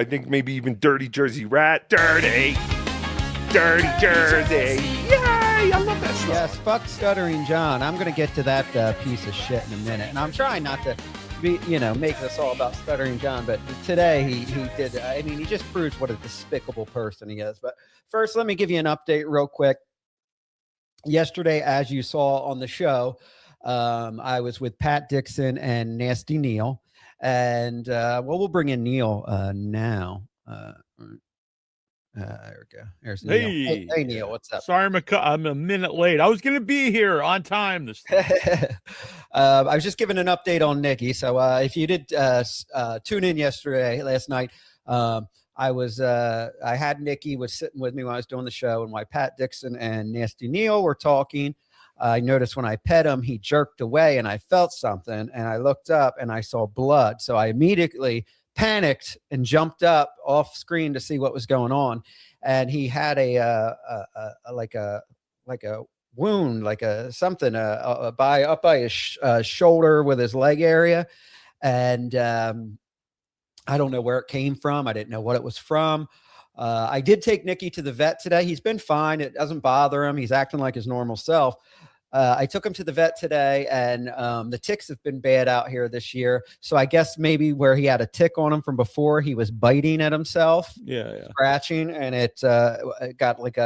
I think maybe even Dirty Jersey Rat. Dirty Jersey. Yay! I love that song. Yes, fuck Stuttering John. I'm going to get to that piece of shit in a minute. And I'm trying not to be, make this all about Stuttering John. But today he did. I mean, he just proves what a despicable person he is. But first, let me give you an update real quick. Yesterday, as you saw on the show, I was with Pat Dixon and Nasty Neal. And, we'll bring in Neal now. There we go. There's Neal. Hey, Neal, what's up? Sorry, I'm a minute late. I was going to be here on time this time. I was just giving an update on Nikki. So if you did tune in last night, I had Nikki was sitting with me when I was doing the show, and while Pat Dixon and Nasty Neal were talking, I noticed when I pet him, he jerked away, and I felt something, and I looked up and I saw blood. So I immediately panicked and jumped up off screen to see what was going on. And he had like a wound, like something up by his shoulder with his leg area. And I don't know where it came from. I didn't know what it was from. I did take Nikki to the vet today. He's been fine. It doesn't bother him. He's acting like his normal self. I took him to the vet today, and the ticks have been bad out here this year. So I guess maybe where he had a tick on him from before, he was biting at himself, scratching, and it got like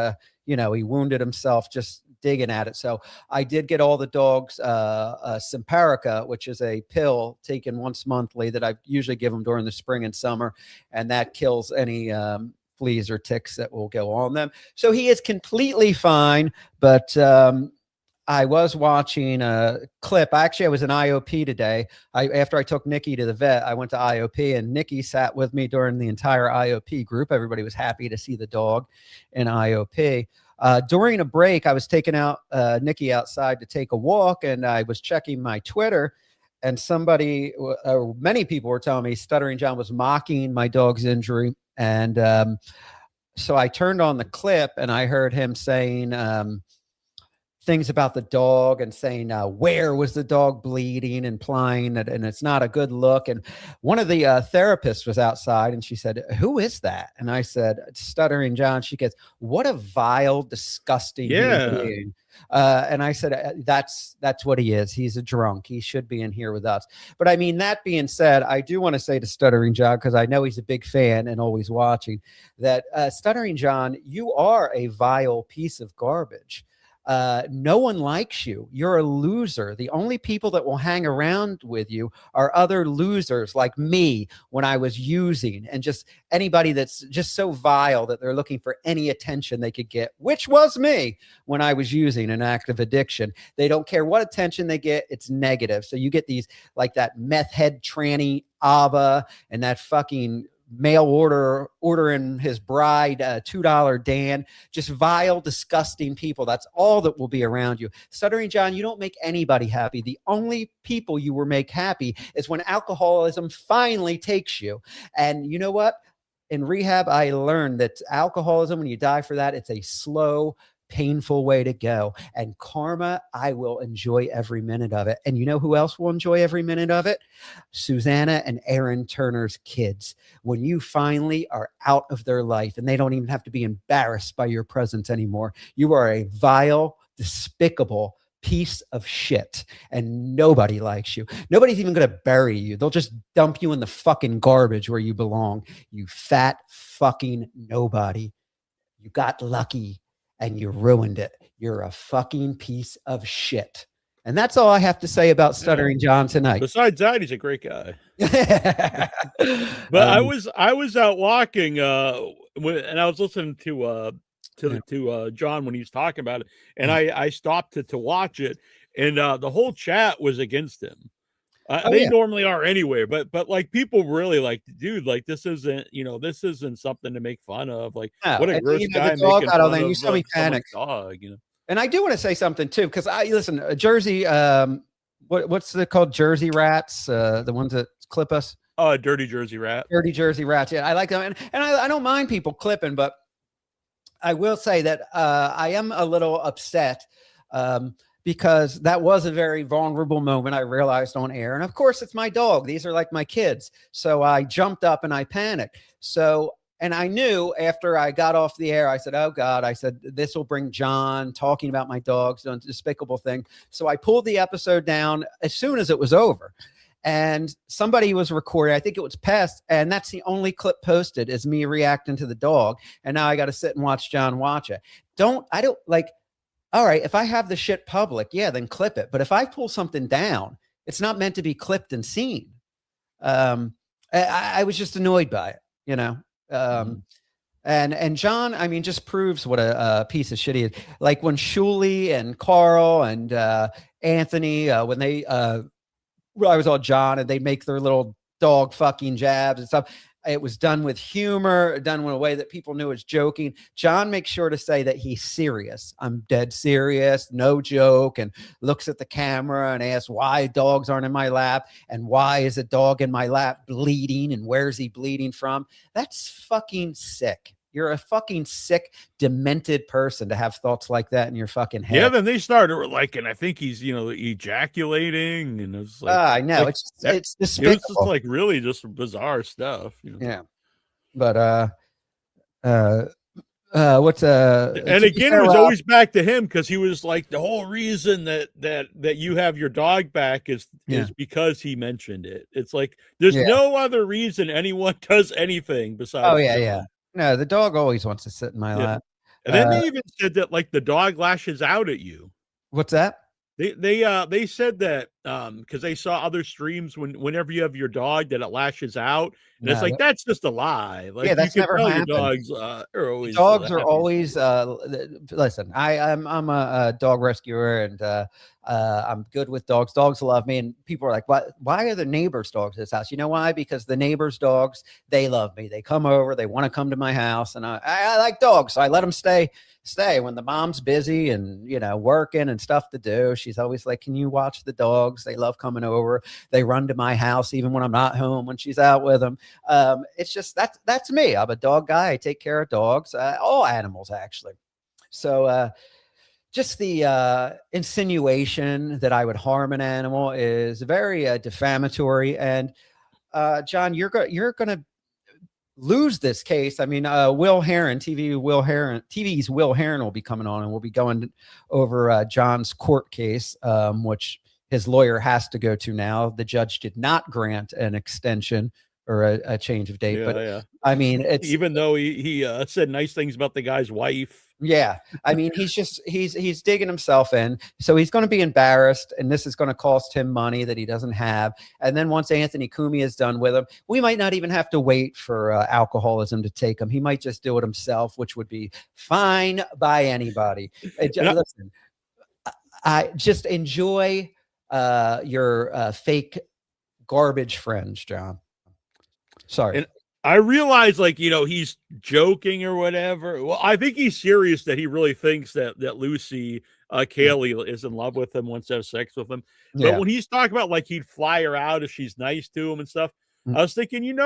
he wounded himself just digging at it. So I did get all the dogs Simparica, which is a pill taken once monthly that I usually give them during the spring and summer, and that kills any fleas or ticks that will go on them. So he is completely fine, but I was watching a clip. Actually, I was in IOP today. After I took Nikki to the vet, I went to IOP, and Nikki sat with me during the entire IOP group. Everybody was happy to see the dog in IOP. During a break, I was taking out Nikki outside to take a walk, and I was checking my Twitter, and many people were telling me Stuttering John was mocking my dog's injury. And so I turned on the clip, and I heard him saying things about the dog and saying, where was the dog bleeding, implying that, and it's not a good look. And one of the therapists was outside, and she said, who is that? And I said, Stuttering John. She goes, what a vile, disgusting human being. And I said, that's what he is. He's a drunk. He should be in here with us. But I mean, that being said, I do want to say to Stuttering John, because I know he's a big fan and always watching, that Stuttering John, you are a vile piece of garbage. No one likes you. You're a loser. The only people that will hang around with you are other losers like me when I was using, and just anybody that's just so vile that they're looking for any attention they could get, which was me when I was using an active addiction. They don't care what attention they get. It's negative. So you get these like that meth head tranny Ava and that fucking mail ordering his bride $2 Dan, just vile, disgusting people. That's all that will be around you. Stuttering John, you don't make anybody happy. The only people you will make happy is when alcoholism finally takes you. And you know what? In rehab, I learned that alcoholism, when you die for that, it's a slow, painful way to go. And karma, I will enjoy every minute of it. And you know who else will enjoy every minute of it? Susanna and Aaron Turner's kids. When you finally are out of their life and they don't even have to be embarrassed by your presence anymore. You are a vile, despicable piece of shit, and nobody likes you. Nobody's even going to bury you. They'll just dump you in the fucking garbage where you belong. You fat fucking nobody. You got lucky and you ruined it. You're a fucking piece of shit. And that's all I have to say about Stuttering John tonight. Besides that, he's a great guy. But I was out walking and I was listening to John when he was talking about it, and I stopped to watch it, and the whole chat was against him. They normally are anyway, but like people really like, dude, like this isn't something to make fun of. Like, what a gross guy making fun of you saw me panic. Dog, And I do want to say something too, because listen, Jersey, what's it called? Jersey Rats, the ones that clip us. Dirty Jersey Rat. Dirty Jersey Rats. Yeah, I like them, and I don't mind people clipping, but I will say that I am a little upset because that was a very vulnerable moment I realized on air. And of course, it's my dog. These are like my kids. So I jumped up and I panicked. So, and I knew after I got off the air, I said, oh God, I said, this will bring John talking about my dogs, a despicable thing. So I pulled the episode down as soon as it was over. And somebody was recording, I think it was Pest, and that's the only clip posted is me reacting to the dog. And now I got to sit and watch John watch it. I don't like, all right, if I have the shit public, yeah, then clip it. But if I pull something down, it's not meant to be clipped and seen. I was just annoyed by it, you know? And John, I mean, just proves what a piece of shit he is. Like when Shuley and Carl and Anthony, when they, I was all John and they make their little dog fucking jabs and stuff. It was done with humor, done in a way that people knew was joking. John makes sure to say that he's serious. I'm dead serious, no joke, and looks at the camera and asks why dogs aren't in my lap and why is a dog in my lap bleeding and where's he bleeding from? That's fucking sick. You're a fucking sick, demented person to have thoughts like that in your fucking head. Yeah, then they started like, and I think he's, ejaculating, and it's like, I know, like, it's despicable. It's just like really just bizarre stuff. Yeah, but what's and again, it was always back to him because he was like the whole reason that you have your dog back is because he mentioned it. It's like there's no other reason anyone does anything besides. Oh yeah. No, the dog always wants to sit in my lap. And then they even said that like the dog lashes out at you. What's that? They said that because they saw other streams whenever you have your dog that it lashes out, and it's like that's just a lie. Like, yeah, that's never happened. Dogs are always listen. I'm a dog rescuer and I'm good with dogs. Dogs love me, and people are like, why are the neighbors' dogs at this house? You know why? Because the neighbors' dogs, they love me. They come over, they want to come to my house, and I like dogs, so I let them stay when the mom's busy and working and stuff to do. She's always like, can you watch the dogs? They love coming over. They run to my house even when I'm not home, when she's out with them. It's just that's me. I'm a dog guy. I take care of dogs, all animals actually. So just the insinuation that I would harm an animal is very defamatory. And John, you're gonna lose this case. I mean, Will Heron, TV's Will Heron will be coming on, and we'll be going over John's court case, which his lawyer has to go to now. The judge did not grant an extension or a change of date, I mean, it's even though he said nice things about the guy's wife. Yeah, I mean, he's digging himself in, so he's going to be embarrassed, and this is going to cost him money that he doesn't have. And then once Anthony Cumia is done with him, we might not even have to wait for alcoholism to take him. He might just do it himself, which would be fine by anybody. Listen, I just enjoy your fake garbage friends, John. Sorry. And I realize, like, he's joking or whatever. Well, I think he's serious that he really thinks that Lucy Kaylee is in love with him, wants to have sex with him. But when he's talking about like he'd fly her out if she's nice to him and stuff, I was thinking,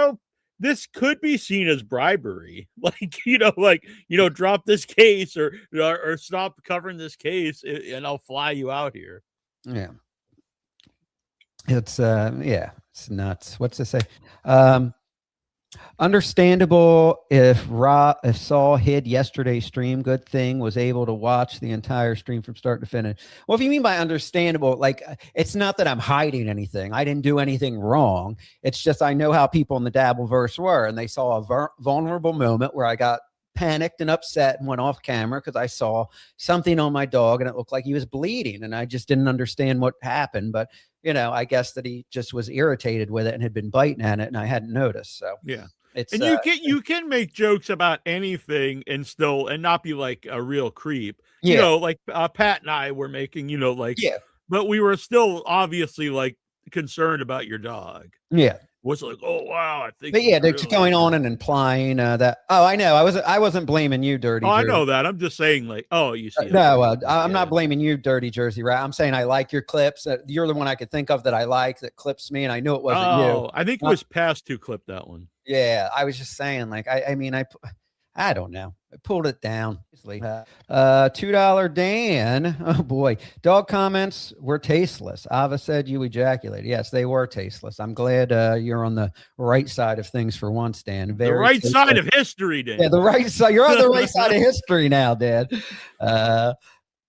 this could be seen as bribery. Like, drop this case or stop covering this case and I'll fly you out here. Yeah. It's it's nuts. What's to say? Understandable if Saul hid yesterday's stream. Good thing was able to watch the entire stream from start to finish. Well, if you mean by understandable, like, it's not that I'm hiding anything. I didn't do anything wrong. It's just I know how people in the Dabbleverse were, and they saw a vulnerable moment where I got panicked and upset and went off camera because I saw something on my dog and it looked like he was bleeding, and I just didn't understand what happened. But I guess that he just was irritated with it and had been biting at it, and I hadn't noticed. So yeah. And you can make jokes about anything and not be like a real creep. Like Pat and I were making, but we were still obviously like concerned about your dog. Yeah. Was like, oh wow, I think. But yeah, they're going on and implying that. Oh, I know. I wasn't blaming you, Dirty. Oh, I know that. I'm just saying, like, oh, you see. No, I'm not blaming you, Dirty Jersey Rat. I'm saying I like your clips. You're the one I could think of that I like that clips me, and I knew it wasn't you. I think it was past 2 clip that one. Yeah, I was just saying, like, I mean, I don't know. I pulled it down. $2 Dan. Oh boy. Dog comments were tasteless. Ava said you ejaculated. Yes, they were tasteless. I'm glad you're on the right side of things for once, Dan. The right side of history, Dan. Yeah, the right side. You're on the right side of history now, Dan.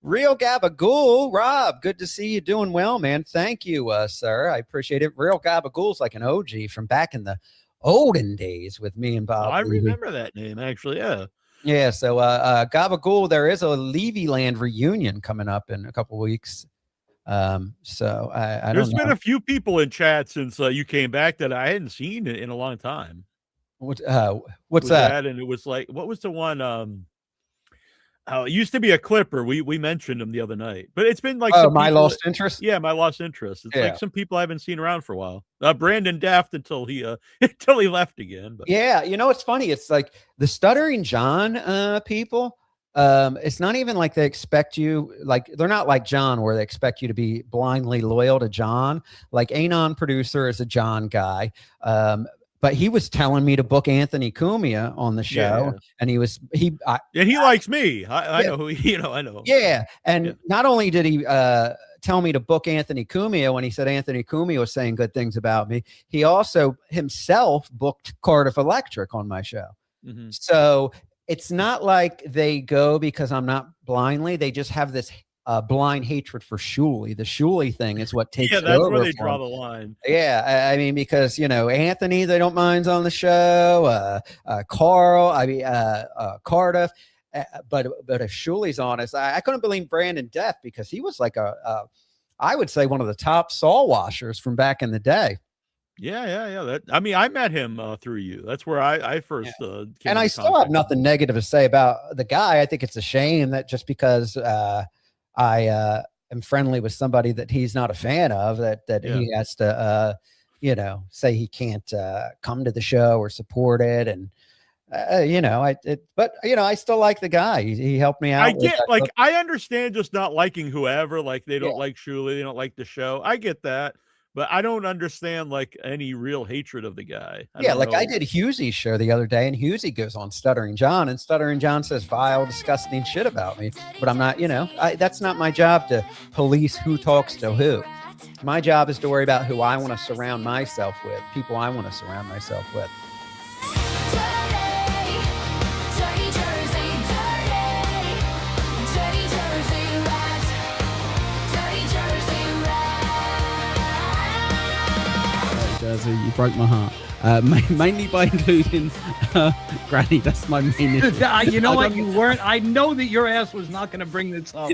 Real Gabagool, Rob, good to see you doing well, man. Thank you, sir. I appreciate it. Real Gabagool's like an OG from back in the olden days with me and Bob. I remember that name, actually. Yeah. Yeah. So, Gabagool, there is a Levyland reunion coming up in a couple weeks. So I There's don't know. been a few people in chat since you came back that I hadn't seen in a long time. What's that? And it was like, what was the one? It used to be a Clipper. We mentioned him the other night, but it's been like My Lost Interest. Yeah, My Lost Interest. It's like some people I haven't seen around for a while. Brandon Daft until he left again. But. Yeah, it's funny. It's like the Stuttering John people. It's not even like they expect you, like they're not like John where they expect you to be blindly loyal to John. Like Anon producer is a John guy. But he was telling me to book Anthony Cumia on the show, and he likes me. I know who I know. Yeah, and not only did he tell me to book Anthony Cumia when he said Anthony Cumia was saying good things about me, he also himself booked Cardiff Electric on my show. Mm-hmm. So it's not like they go because I'm not blindly. They just have this blind hatred for Shuley. The Shuley thing is what takes that's over where they draw the line. Yeah, I mean, because Anthony, they don't mind on the show. Carl, Cardiff, but if Shuley's on us, I couldn't believe Brandon Deff because he was like I would say one of the top Saul washers from back in the day. Yeah. I met him through you. That's where I first came and I still have nothing negative to say about the guy. I think it's a shame that just because I am friendly with somebody that he's not a fan of, that he has to, say he can't come to the show or support it. And, I still like the guy. He helped me out. I understand just not liking whoever, like they don't like Shuley, they don't like the show. I get that. But I don't understand like any real hatred of the guy. I did Hughesy's show the other day, and Hughes goes on Stuttering John, and Stuttering John says vile, disgusting shit about me. But I'm not, that's not my job to police who talks to who. My job is to worry about who I want to surround myself with, people I want to surround myself with. Jersey, you broke my heart. Mainly by including Granny. That's my main issue. You know what? You weren't. I know that your ass was not going to bring this up.